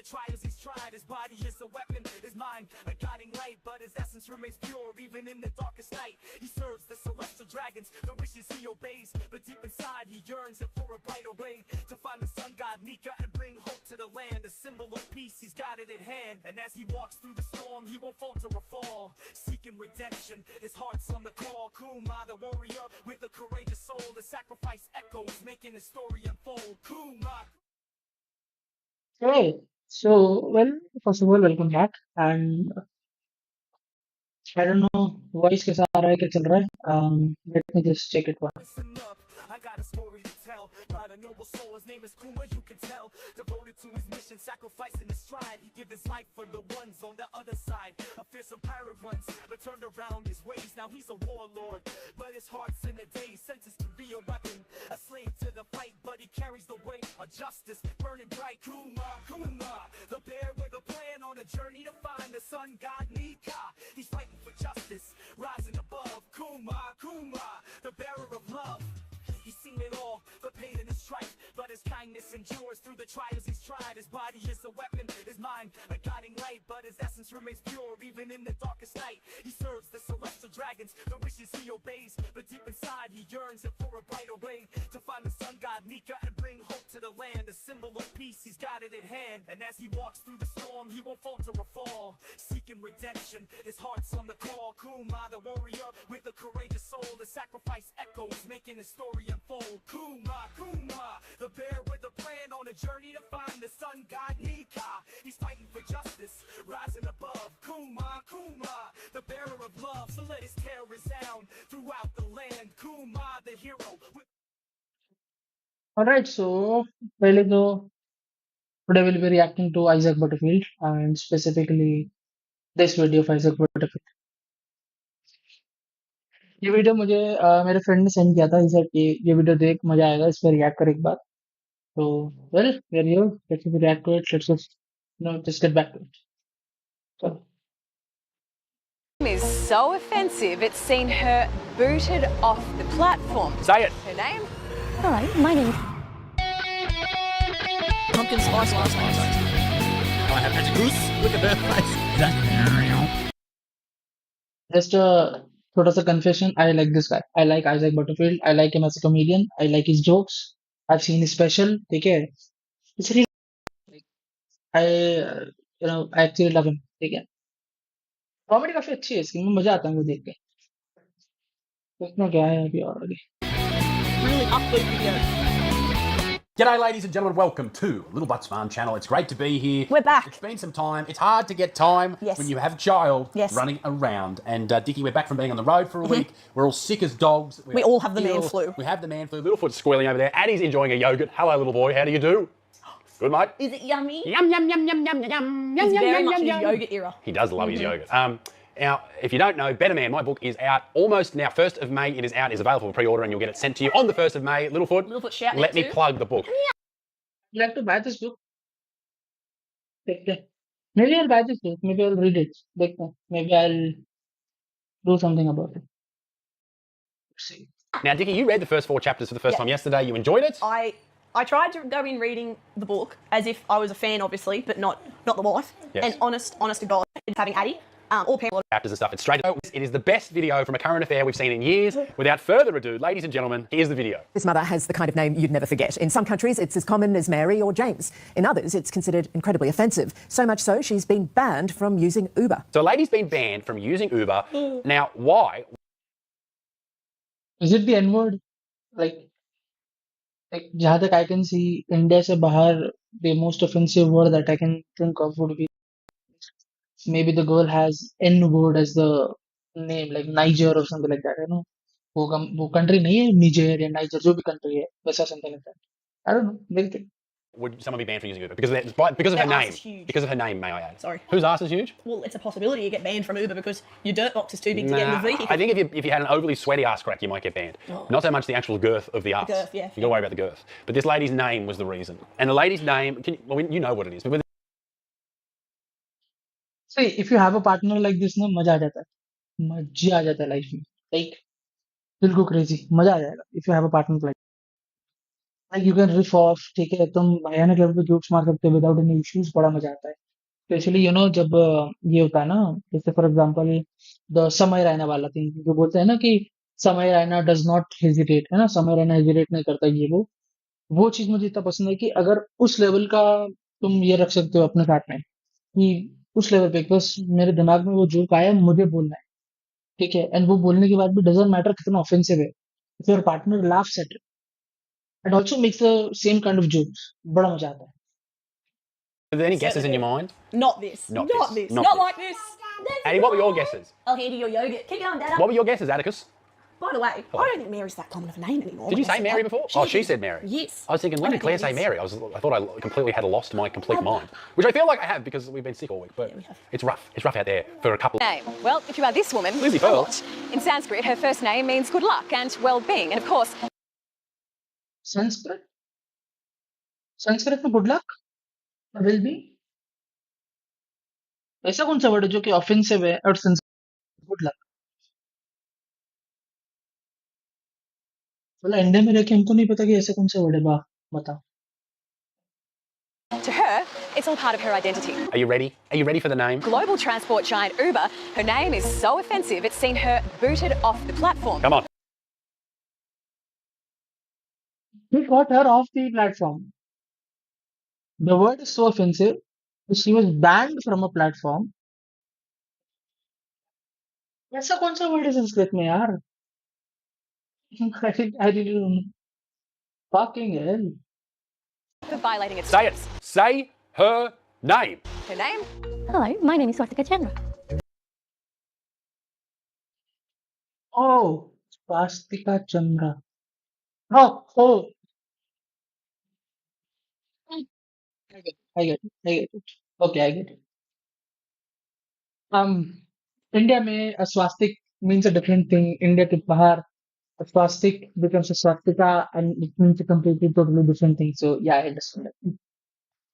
trials he's tried, his body is a weapon, his mind a guiding light, but his essence remains pure even in the darkest night. He serves the celestial dragons, the wishes he obeys, but deep inside he yearns for a brighter way, to find the sun god Nika and bring hope to the land, a symbol of peace he's got it in hand. And as he walks through the storm, he won't falter or fall, seeking redemption, his heart's on the call. Kuma, the warrior with a courageous soul, the sacrifice echoes, making the story unfold. Kuma. Hey, so well, first of all, welcome back. And I don't know voice कैसा आ रहा है क्या चल रहा है. Let me just check it once. Listen up, I got a story to tell about a noble soul. His name is Kuma, you can tell. Devoted to his mission, sacrificing his stride. He gave his life for the ones on the other side. A fearsome pirate once, but turned around his ways. Now he's a warlord, but his heart's in a daze. Sentenced to be a weapon, a slave to the fight, but he carries the weight of justice, burning bright. Kuma, Kuma, the bear with a plan on a journey to find the sun god Nika. He's fighting for justice, rising above. Kuma, Kuma, the bearer of love. He's seen it all, the pain and the strife, but his kindness endures through the trials he's tried. His body is a weapon, his mind a guiding light, but his essence remains pure even in the darkest night. He serves the celestial dragons, the wishes he obeys, but deep inside he yearns for a brighter way, to find the sun god Nika and bring hope to the land, a symbol of peace he's got it in hand. And as he walks through the storm, he won't falter or fall, seeking redemption, his heart's on the call. Kuma, the warrior with a courageous soul, the sacrifice echoes, making the story unfold. Kuma, Kuma, the bear with a plan on a journey to find the sun god Nika. He's fighting for justice, rising above. Kuma, Kuma, the bearer of love, so let his tale resound throughout the land. Kuma, the hero with Alright, so पहले तो today we'll be reacting to Isaac Butterfield and specifically this video of Isaac Butterfield. ये video मुझे मेरे friend ने send किया था. He said कि ये वीडियो देख मजा आएगा, इस पर रिएक्ट कर एक बार. So well, here you go. Let's react to it. Let's just get back to it. So, Is so offensive it's seen her booted off the platform. Say it. Her name? All right, my name. Pumpkin spice latte. I have had a goose. Look at her face. just a छोटा सा confession. I like this guy. I like Isaac Butterfield. I like him as a comedian. I like his jokes. I've seen his special. ठीक है. It's really I I actually love him. ठीक है. Comedy काफी अच्छी है इसकी. मजा आता है मुझे देख के. इसमें क्या है अभी और आगे. Really upbeat video. G'day ladies and gentlemen, welcome to Little Butts Farm channel. It's great to be here. We're back. It's been some time. It's hard to get time Yes. when you have a child Yes. running around. And Dickie, we're back from being on the road for a week. We're all sick as dogs. We all have the man flu. We have the man flu. Littlefoot's squealing over there. Addie's enjoying a yogurt. Hello, little boy. How do you do? Good, mate. Is it yummy? Yum, yum, yum, yum, yum, yum, yum, It's yum, very yum, much yum, a yum. yogurt era. He does love his yogurt. Now, if you don't know, Better Man, my book is out almost now. 1st of May, it is out. It's available for pre-order and you'll get it sent to you on the 1st of May. Littlefoot, Littlefoot, shout let out me too. plug the book. I'd like to buy this book. देखते हैं. Maybe I'll buy this book. Maybe I'll read it. देखते हैं. Maybe I'll do something about it. Let's see. Now, Dickie, you read the first 4 chapters for the first Yeah. time yesterday. You enjoyed it? I tried to go in reading the book as if I was a fan, obviously, but not the wife. Yes. And honest to God, having Addie, all people. Chapters and stuff. It's straight. It is the best video from a current affair we've seen in years. Without further ado, ladies and gentlemen, here's the video. This mother has the kind of name you'd never forget. In some countries, it's as common as Mary or James. In others, it's considered incredibly offensive. So much so, she's been banned from using Uber. So a lady's been banned from using Uber. Now, why? Is it the N word? Like जहाँ तक I can see, India से बाहर the most offensive word that I can think of would be maybe the girl has N word as the name, like Niger or something like that. वो country नहीं है Niger या Niger, जो भी country है वैसा something like that. I don't know. Maybe. Would someone be banned from using Uber because of her Their name? ass is huge. Because of her name, may I add? Sorry. Whose ass is huge? Well, it's a possibility you get banned from Uber because your dirt box is too big to get in the vehicle. I think if you had an overly sweaty ass crack, you might get banned. Not so much the actual girth of the ass. girth, yeah. You got to worry about the girth. But this lady's name was the reason. And the lady's name, you know what it is. But See, if you have a partner like this, ना मजा आ जाता है. मजा आ जाता है life में. Like, दिल को crazy. मजा आ जाएगा if you have a partner like. Like you can riff off, ठीक है, तुम भयानक लेवल पे जोक्स मार सकते हो विदाउट एनी इश्यूज, बड़ा मजा आता है। स्पेशली जब ये होता है ना, जैसे फॉर एग्जांपल द समय रैना वाला थिंग, जो बोलते हैं ना कि समय रैना डज नॉट हेजिटेट, है ना, समय रैना हेजिटेट नहीं करता, ये वो चीज मुझे इतना पसंद है कि अगर उस लेवल का तुम ये रख सकते हो अपने साथ में, कि उस लेवल पे बस मेरे दिमाग में वो जोक आया, मुझे बोलना है, ठीक है, एंड वो बोलने के बाद भी डजंट मैटर कितना ऑफेंसिव है, if your partner laughs at it and also makes the same kind of jokes, बड़ा मजा आता है। Are there any guesses in your mind? Not this. Not Not this. this. Not Not this. like this. Annie, what were your guesses? I'll hand you your yogurt. Keep going, Dada. What were your guesses, Atticus? By the way, I don't think Mary's that common of a name anymore. Did you when I say said Mary that. before? She Oh, she did. said Mary. Yes. I was thinking, when I did Claire don't say think it Mary? I thought I completely had lost my complete mind, which I feel like I have because we've been sick all week. But we have. it's rough. It's rough out there for a couple. Name. Well, if you are this woman, Lizzie a Pearl. lot. In Sanskrit, her first name means good luck and well-being. And of course, Sanskrit, Sanskrit में good luck will be, ऐसा कौन सा word है जो कि offensive है और Sanskrit good luck? बोला इंडिया में रह के हमको नहीं पता कि ऐसा कौन सा वर्ड है, वाह, बताओ। to her, it's all part of her identity. Are you ready? Are you ready for the name? Global transport giant Uber, her name is so offensive it's seen her booted off the platform. Come on. He got her off the platform. The word is so offensive that she was banned from a platform. ऐसा कौन सा word है संस्कृत में यार? I really don't know. Fucking hell. For violating its Say it. rules. Say her name. Her name? Hello, my name is Swastika Chandra. Oh, Swastika Chandra. Oh. I get it. Okay, I get it. India में a swastik means a different thing. India के बाहर a swastik becomes a swastika and it means a completely totally different thing. So yeah, I understand that.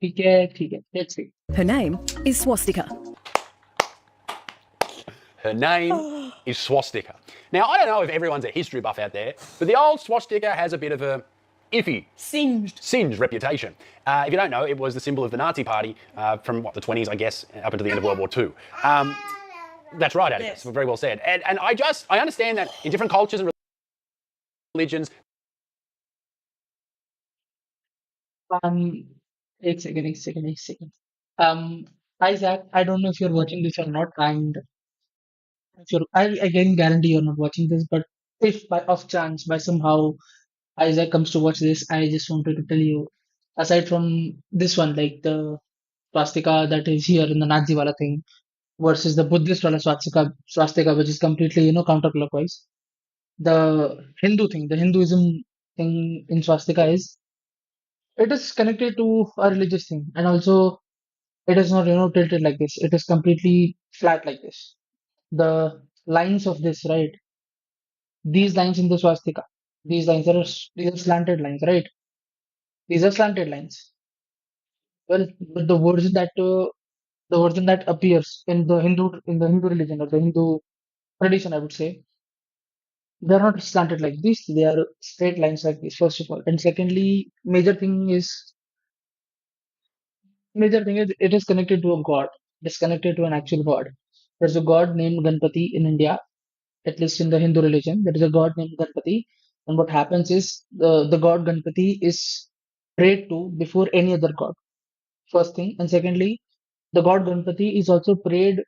ठीक है. Let's see. Her name is Swastika. Her name is Swastika. Now, I don't know if everyone's a history buff out there, but the old swastika has a bit of a iffy, singed reputation. If you don't know, it was the symbol of the Nazi Party from, the 20s, I guess, up until the end of World War II. That's right, Atticus. Yes. Very well said. And I understand that in different cultures and religions, एक second. Isaac, I don't know if you're watching this or not, and if I can guarantee you're not watching this, but if by off chance, by somehow Isaac comes to watch this, I just wanted to tell you, aside from this one, like the swastika that is here in the Nazi wala thing, versus the Buddhist wala swastika, which is completely, counterclockwise. The Hindu thing, the Hinduism thing in swastika is, it is connected to a religious thing, and also it is not, tilted like this. It is completely flat like this. The lines of this, right? These lines in the swastika, these lines these are slanted lines, right? These are slanted lines. Well, but the version that appears in the Hindu religion or the Hindu tradition, I would say, they are not slanted like this. They are straight lines like this. First of all, and secondly, major thing is it is connected to a god. It is connected to an actual god. There's a god named Ganpati in India, at least in the Hindu religion. There is a god named Ganpati, and what happens is the god Ganpati is prayed to before any other god. First thing, and secondly, the god Ganpati is also prayed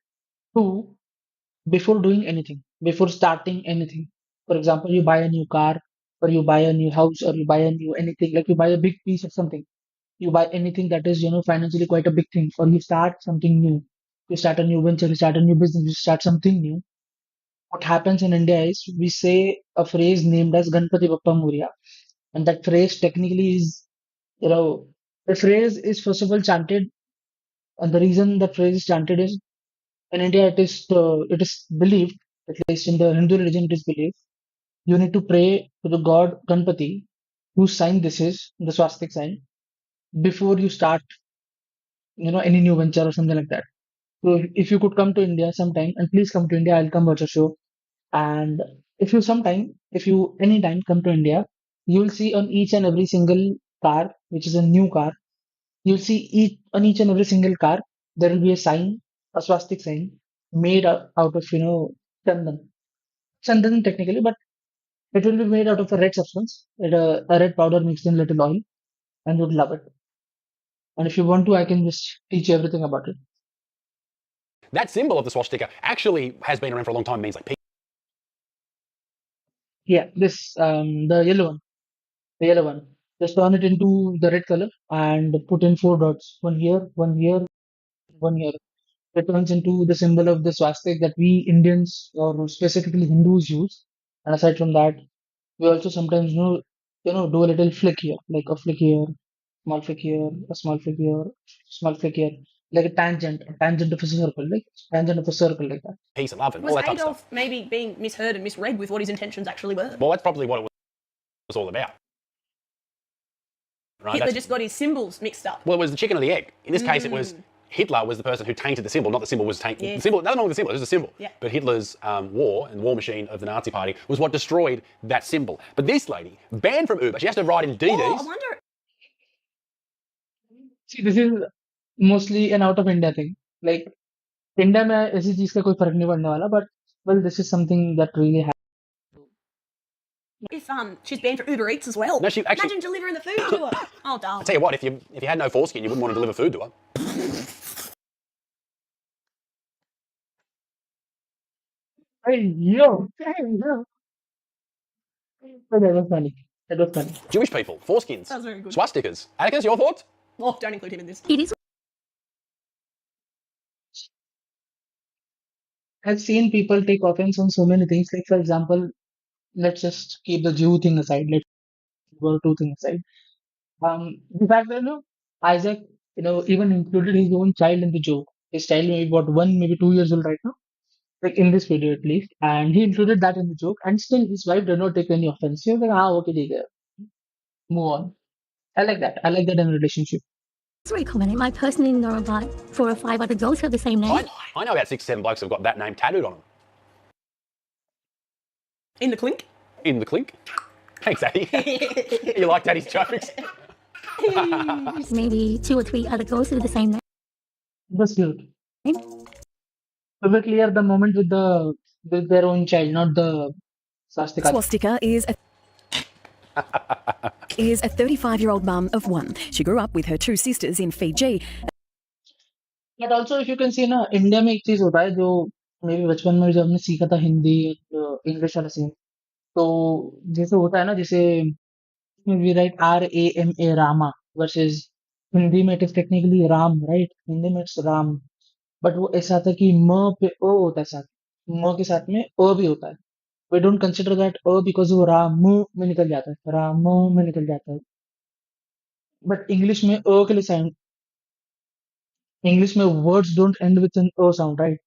to before doing anything, before starting anything. For example, you buy a new car, or you buy a new house, or you buy a new anything, like you buy a big piece of something. You buy anything that is, financially quite a big thing, or you start something new. You start a new venture, you start a new business, you start something new. What happens in India is we say a phrase named as Ganpati Bappa Moria, and that phrase technically is, the phrase is first of all chanted, and the reason the phrase is chanted is in India it is believed, at least in the Hindu religion, it is believed you need to pray to the god Ganpati, whose sign this is, the swastik sign, before you start, any new venture or something like that. So if you could come to India sometime, and please come to India, I'll come watch a show. And if you anytime come to India, you will see on each and every single car, which is a new car, you'll see on each and every single car, there will be a sign, a swastik sign, made out of, chandan. Chandan technically, but it will be made out of a red substance, a red powder mixed in little oil, and you'd love it. And if you want to, I can just teach you everything about it. That symbol of the swastika actually has been around for a long time, means like peace. Yeah, the yellow one. Just turn it into the red color and put in four dots. One here, one here, one here. It turns into the symbol of the swastik that we Indians or specifically Hindus use. And aside from that, we also sometimes do a little flick here, like a flick here, small flick here, a small flick here, small flick here, like a tangent of a circle, like that. Peace and love and Was all that type of Adolf stuff. maybe being misheard and misread with what his intentions actually were? Well, that's probably what it was all about. Right? Hitler just got his symbols mixed up. Well, it was the chicken or the egg. In this case, it was Hitler was the person who tainted the symbol, not the symbol was tainted. Yes. The symbol, nothing wrong with the symbol, it was a symbol. Yeah. But Hitler's war and war machine of the Nazi Party was what destroyed that symbol. But this lady, banned from Uber, she has to ride in DDs. Oh, I wonder. See, this is mostly an out of India thing. Like, India में ऐसी चीज का कोई फर्क नहीं पड़ने वाला, but well, this is something that really happens. If she's banned for Uber Eats as well. No, she actually- Imagine delivering the food to her. Oh, darling. I tell you what, if you had no foreskin, you wouldn't want to deliver food to her. Hey yo. That was funny. That was funny. Jewish people, foreskins, That was very good. swastikas. Atticus, your thoughts? Oh, don't include him in this. It is I've seen people take offense on so many things. Like, for example, let's just keep the Jew thing aside. Let's keep World War II thing aside. The fact that, Isaac, even included his own child in the joke. His child maybe about 1, maybe 2 years old right now, like in this video at least, and he included that in the joke, and still his wife did not take any offense. She was like, okay, take it. Move on. I like that. I like that in a relationship. very common. I personally know about 4 or 5 other girls who have the same name. I know about 6 or 7 blokes who've got that name tattooed on them. In the clink. In the clink. Thanks, Addy. You like Daddy's jokes? Maybe 2 or 3 other girls who have the same name. It was cute. So we clear the moment with their own child, not the swastika. Swastika is a 35-year-old mum of 1. She grew up with her 2 sisters in Fiji. But also, if you can see ना, India में एक चीज होता है जो may be बचपन में जब हमने सीखा था हिंदी इंग्लिश वाला सीन, तो जैसे होता है ना, जैसे we write RAMA Rama versus Hindi में it is technically Ram, right? Hindi में इट्स राम, बट वो ऐसा था कि म पे ओ होता है साथ, म के साथ में अ भी होता है. We don't consider that uh because वो राम में निकल जाता है, राम में निकल जाता है. बट इंग्लिश में अ के लिए साउंड, इंग्लिश में words don't and with an a sound, right?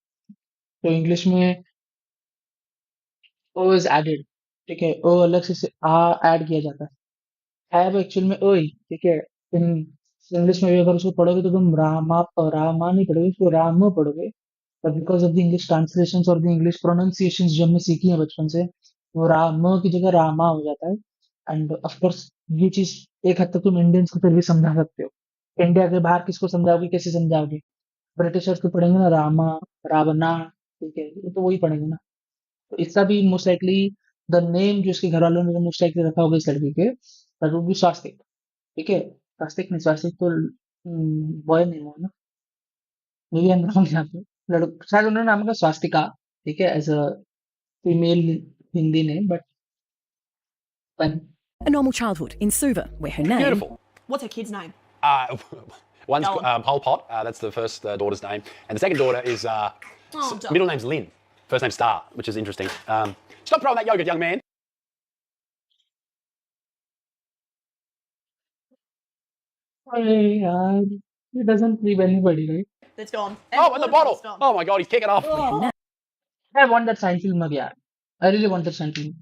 तो इंग्लिश में ओ इज एडेड, ठीक है? ओ अलग से आ ऐड किया जाता है वो एक्चुअल में ओ ही, ठीक है? इन इंग्लिश में भी अगर उसको पढ़ोगे तो तुम रामा नहीं पढ़ोगे, उसको राम पढ़ोगे. But because of the English translations और द इंग्लिश प्रोनाउंसिएशंस जो हमने सीखी है बचपन से, वो राम की जगह रामा हो जाता है. एंड ऑफ कोर्स ये चीज एक हद तक तुम इंडियंस को फिर भी समझा सकते हो. इंडिया के बाहर किसको समझाओगे, कैसे समझाओगे? ब्रिटिशर्स तो पढ़ेंगे ना रामा, रावणा, ठीक है? वो तो वही पढ़ेंगे ना. तो इसका भी मोस्ट लाइकली द नेम जो इसके घर वालों ने मोस्ट लाइकली रखा होगा इस लड़की के, दैट वुड बी स्वास्तिक, ठीक है? स्वास्तिक नहीं, स्वास्तिक तो बॉय नेम हो ना, maybe I am wrong यहाँ पे. शायद उन्होंने नाम का स्वास्तिका, ठीक है, as a female Hindi name, but A normal childhood in Suva, where her name Beautiful. What's her kid's name? One's Go on. Pol Pot, that's the first daughter's name. And the second daughter is, middle name's Lynn. First name's Star, which is interesting. Stop throwing that yogurt, young man. he doesn't leave anybody, right? That's gone. Oh, and the bottle. Oh my God, he's kicking off. I want that sign film again. I really want that sign film.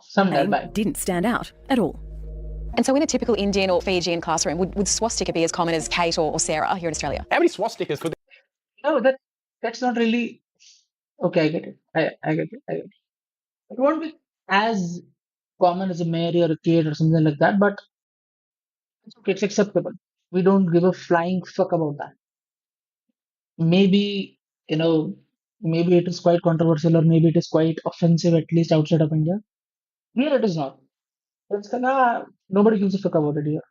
Someday, bye. didn't stand out at all. And so in a typical Indian or Fijian classroom, would swastika be as common as Kate or Sarah here in Australia? How many swastikas could No, that's not really okay. I get it. I get it. It won't be as common as a Mary or a kid or something like that, but it's acceptable. We don't give a flying fuck about that. Maybe, you know, maybe it is quite controversial or maybe it is quite offensive, at least outside of India. Here it is not. It's kinda, nobody gives a fuck about it here.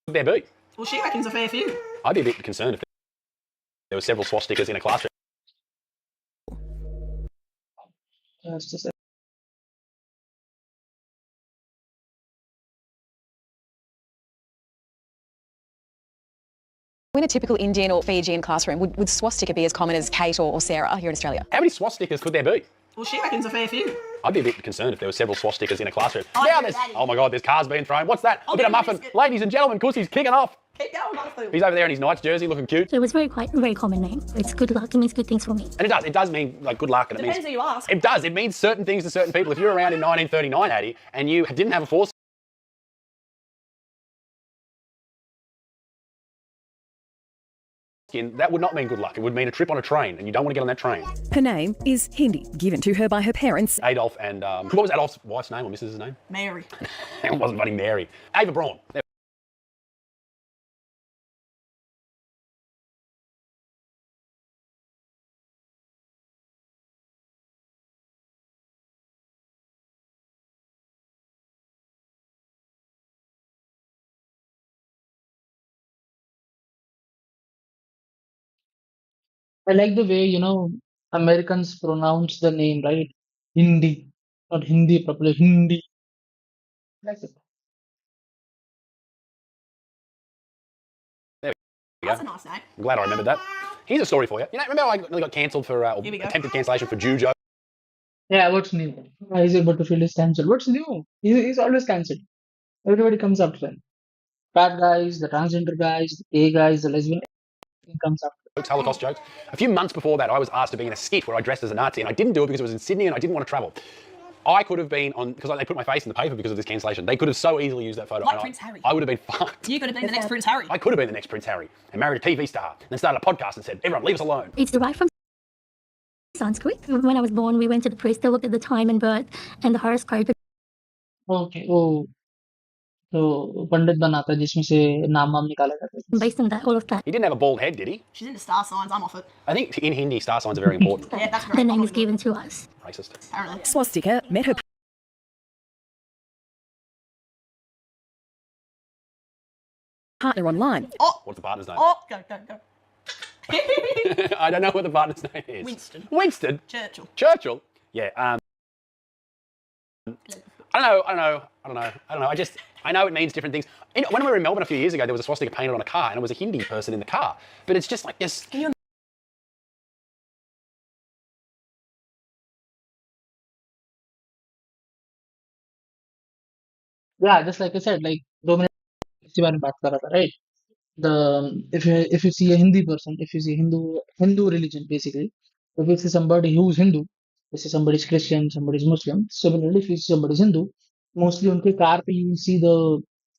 Could there be? Well, she reckons a fair few. I'd be a bit concerned if there were several swastikas in a classroom. Just a sec. In a typical Indian or Fijian classroom, would swastika be as common as Kate or Sarah here in Australia? How many swastikas could there be? Well, she reckons a fair few. I'd be a bit concerned if there were several swastikas in a classroom. Oh, Now yeah, there's, Daddy. oh my God, there's cars being thrown. What's that? I'll A bit of get a muffin. biscuit. Ladies and gentlemen, Kussi's kicking off. Keep going, Butterfield. He's over there in his Knights jersey looking cute. So it was very common name. It's good luck. It means good things for me. And it does mean like good luck. And Depends it who means, you ask. it does. It means certain things to certain people. If you're around in 1939, Addie, and you didn't have a foreskin, that would not mean good luck. It would mean a trip on a train, and you don't want to get on that train. Her name is Hindi, given to her by her parents. Adolf and, what was Adolf's wife's name or Mrs.'s name? Mary. It wasn't bloody Mary. Ava Braun. I like the way, Americans pronounce the name, right? Hindi. Not Hindi properly, Hindi. I like it. That's a nice name. I'm glad I remembered that. Here's a story for you. You know, remember I nearly got cancelled for, or Here we go. attempted cancellation for Jujo? Yeah, what's new? Isaac Butterfield is cancelled. What's new? He's always cancelled. Everybody comes up to him. Fat guys, the transgender guys, the gay guys, the lesbian, everything comes up. Holocaust jokes. A few months before that, I was asked to be in a skit where I dressed as a Nazi, and I didn't do it because it was in Sydney and I didn't want to travel. I could have been on, because they put my face in the paper because of this cancellation. They could have so easily used that photo. Like and Prince Harry. I would have been fucked. You could have been the next Prince Harry. I could have been the next Prince Harry and married a TV star, and then started a podcast and said, everyone, leave us alone. It's derived from Sanskrit. When I was born, we went to the priest to look at the time and birth and the horoscope. Okay, oh, तो पंडित बनाता है जिसमें से नाम वाम निकाला जाता है. Based on that, all of that, He didn't have a bald head, did he? She's into star signs. I'm off it. I think in Hindi, star signs are very important. Yeah, that's great. the name is given to us. Racist. Apparently. Swastika met her partner online. Oh, What's the partner's name? oh, go. I don't know what the partner's name is. Winston. Winston? Churchill. Churchill? Yeah. I don't know. I know it means different things. When we were in Melbourne a few years ago, there was a swastika painted on a car, and it was a Hindi person in the car. But it's just like this. Yeah, just like I said, like 2 minutes इसके बारे में बात कर रहा था, right? If you see a Hindi person, if you see Hindu religion basically, if you see somebody who's Hindu, you see somebody's Christian, somebody's Muslim. Similarly, if you see somebody's Hindu, mostly उनके car पे you will see the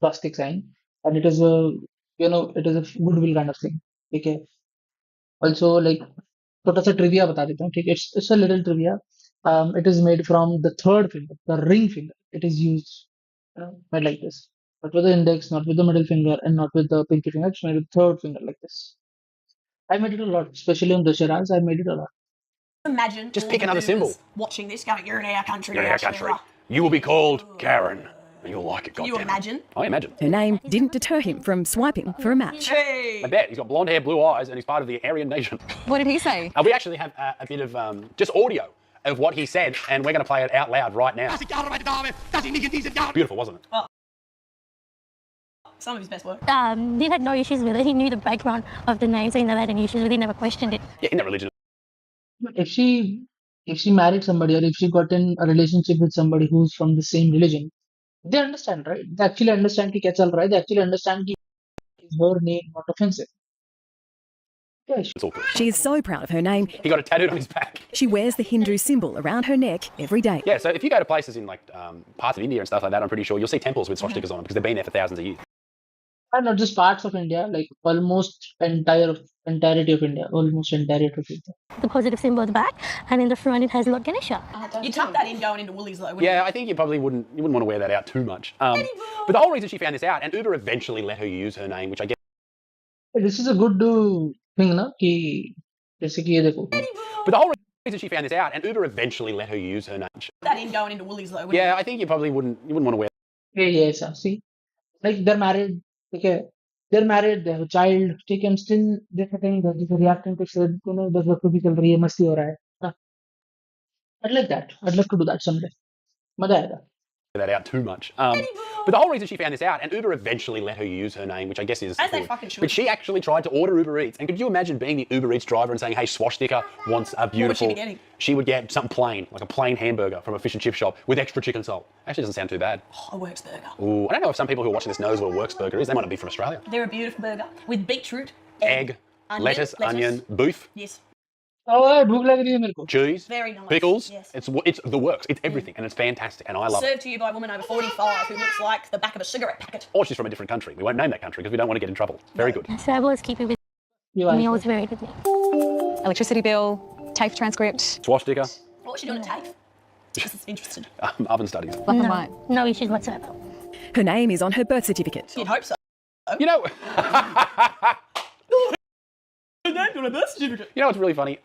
swastika sign, and it is a goodwill kind of thing. ठीक है. Also, like छोटा सा trivia बता देता हूँ. ठीक है. It's a little trivia. It is made from the third finger, the ring finger. It is used made like this. Not with the index, not with the middle finger, and not with the pinky finger. It's made with the third finger like this. I made it a lot, especially on the Shiraz. I made it a lot. Imagine. Just all pick the another symbol. boomers watching this, going, "You're in our country. You're in our country. You will be called Karen, and you'll like it. Can you goddamn it." imagine? I imagine. Her name didn't deter him from swiping for a match. Hey. I bet he's got blonde hair, blue eyes, and he's part of the Aryan nation. What did he say? We actually have a bit of just audio of what he said, and we're going to play it out loud right now. Beautiful, wasn't it? Some of his best work. He had no issues with it. He knew the background of the name, so he never had any issues with it. He never questioned it. Yeah, in that religion. If she married somebody or if she got in a relationship with somebody who's from the same religion, they understand, right? They actually understand कि क्या चल रहा है. They actually understand कि is her name not offensive. Yeah, It's all good. She is so proud of her name, He got it tattooed on his back. she wears the Hindu symbol around her neck every day. Yeah, so if you go to places in like parts of India and stuff like that, I'm pretty sure you'll see temples with swastikas on them because they've been there for thousands of years. And not just parts of India, like almost entirety of India, almost entirety of India. The positive symbol at the back, and in the front it has Lord Ganesha. You tuck that in going into Woolies though, wouldn't Yeah, I think you probably wouldn't want to wear that out too much. But the whole reason she found this out, and Uber eventually let her use her name, which I guess. This is a good thing, ना कि जैसे कि ये देखो. But the whole reason she found this out, and Uber eventually let her use her name. that in going into Woolies though, wouldn't Yeah, I think you probably wouldn't want to wear. Yeah, ऐसा. See, like they're married. Okay, they're married. They have a child. ठीक है, and still they're saying that they're reacting to shit. 10 वक्त भी चल रही है, मस्ती हो रहा है. हाँ. I'd like that. I'd love to do that someday. मजा आएगा. That out too much. But the whole reason she found this out, and Uber eventually let her use her name, which I guess is. As they fucking should. But she actually tried to order Uber Eats, and could you imagine being the Uber Eats driver and saying, "Hey, Swastika wants a beautiful." What would she be getting? She would get something plain, like a plain hamburger from a fish and chip shop with extra chicken salt. Actually, doesn't sound too bad. Oh, a Works burger. Ooh, I don't know if some people who are watching this knows what a Works burger is. They might not be from Australia. They're a beautiful burger with beetroot, Egg, onion, lettuce, onion, beef, Yes, Oh, भूख लग रही है मेरे को. cheese, very nice. pickles. Yes. It's the works. It's everything, and it's fantastic, and I love it. Served to you by a woman over 45 who looks like the back of a cigarette packet. Or she's from a different country. We won't name that country because we don't want to get in trouble. Very good. So I was keeping with You me, are. always married with me. Electricity bill, TAFE transcript, Swastika, What was she doing at TAFE? Just interested. oven studies. black and white. No issues whatsoever. Her name is on her birth certificate. You'd hope so. You know, Her name's on a birth certificate. you know what's really funny?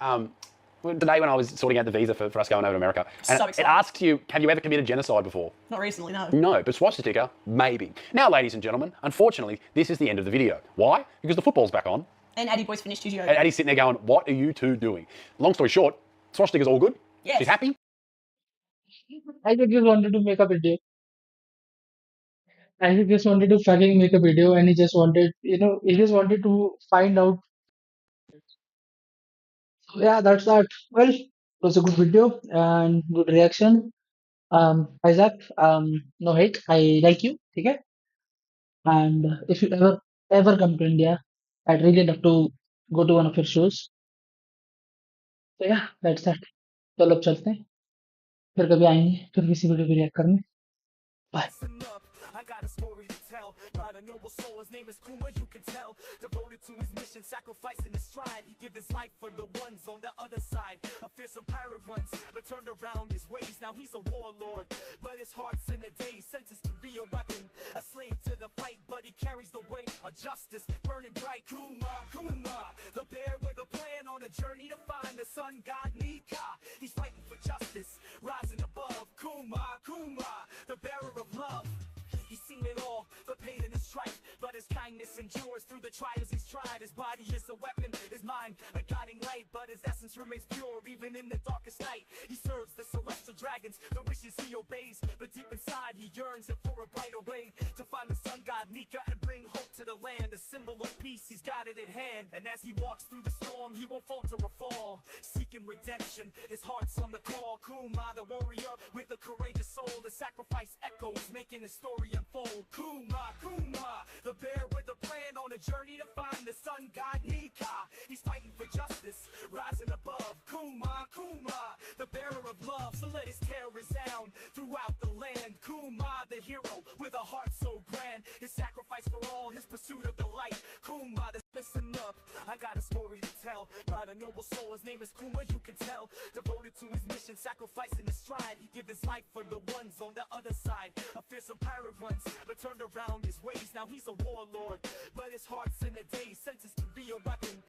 Today when I was sorting out the visa for us going over to America, and So it excited. asks you, have you ever committed genocide before? Not recently, no. No, but swastika, maybe. Now, ladies and gentlemen, unfortunately, this is the end of the video. Why? Because the football's back on, And Addy Boy's finished his yoga. and Addie's sitting there going, what are you two doing? Long story short, swastika's all good. Yes. She's happy. I just wanted to make a video. I just wanted to fucking make a video, and he just wanted, he just wanted to find out. So yeah, that's that. Well, it was a good video and good reaction. Isaac, no hate. I like you. Okay. And if you ever come to India, I'd really love to go to one of your shows. So yeah, that's that. चलो अब चलते हैं. फिर कभी आएंगे फिर किसी video पे रिएक्ट करने. Bye. Listen up, I got a story to tell about a noble soul. His name is Kuma, you can tell. Devoted to his mission, sacrificing his stride. He gave his life for the ones on the other side. A fearsome pirate once, but turned around his ways. Now he's a warlord, but his heart's in a daze. Sentenced to be a weapon, a slave to the fight, but he carries the weight of justice, burning bright. Kuma, Kuma, the bear with a plan on a journey to find the sun god Nika. He's fighting for justice, rising above. Kuma, Kuma, the bearer of love. He's seen it all, the pain and the strife, but his kindness endures through the trials he's tried. His body is a weapon, his mind a guiding light, but his essence remains pure even in the darkest night. He serves the celestial dragons, the wishes he obeys, but deep inside he yearns for a brighter way to find the sun god Nika and bring hope to the land. A symbol of peace, he's got it in hand, and as he walks through the storm, he won't falter or fall. Seeking redemption, his heart's on the call. Kuma, the warrior with a courageous soul, the sacrifice echoes, making his story unfold. Kuma, Kuma, the bear with a plan on a journey to find the sun god Nika. He's fighting for justice, rising above. Kuma, Kuma, the bearer of love. So let his tale resound throughout the land. Kuma, the hero with a heart so grand. His sacrifice for all, his pursuit of the light. Kuma, listen up, I got a story to tell about a noble soul. His name is Kuma, you can tell. Devoted to his mission, sacrificing his stride. He gave his life for the ones on the other side. A fearsome pirate once, but turned around his ways. Now he's a warlord, but his heart's in a daze. Sentenced to be a weapon,